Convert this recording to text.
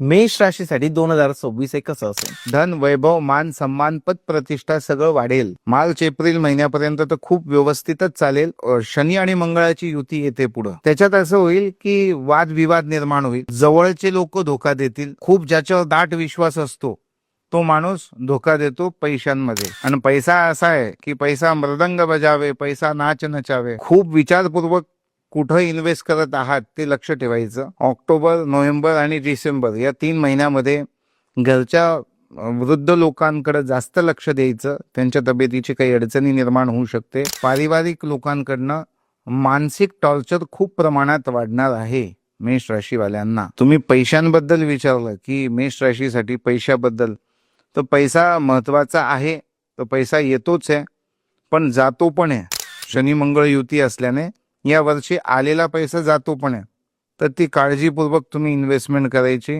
मेष राशीसाठी 2026 कसं असेल? धन, वैभव, मान, सन्मान, पद, प्रतिष्ठा सगळं वाढेल. मार्च एप्रिल महिन्यापर्यंत तर खूप व्यवस्थितच चालेल. शनी आणि मंगळाची युती येते पुढं. त्याच्यात असं होईल की वादविवाद निर्माण होईल. जवळचे लोक धोका देतील. खूप ज्याच्यावर दाट विश्वास असतो तो माणूस धोका देतो पैशांमध्ये. आणि पैसा असा आहे की पैसा मृदंग बजावे, पैसा नाच नचावे. खूप विचारपूर्वक कुठं इन्व्हेस्ट करत आहात ते लक्ष ठेवायचं. ऑक्टोबर, नोव्हेंबर आणि डिसेंबर या 3 महिन्यामध्ये घरच्या वृद्ध लोकांकडे जास्त लक्ष द्यायचं. त्यांच्या तब्येतीची काही अडचणी निर्माण होऊ शकते. पारिवारिक लोकांकडनं मानसिक टॉर्चर खूप प्रमाणात वाढणार आहे. मेष राशीवाल्यांना तुम्ही पैशांबद्दल विचारलं की मेष राशीसाठी पैशाबद्दल, तर पैसा महत्वाचा आहे. तर पैसा येतोच आहे पण जातो पण आहे. शनी मंगळ युती असल्याने या वर्षी आलेला पैसा जातो पण आहे. तर ती काळजीपूर्वक तुम्ही इन्व्हेस्टमेंट करायची.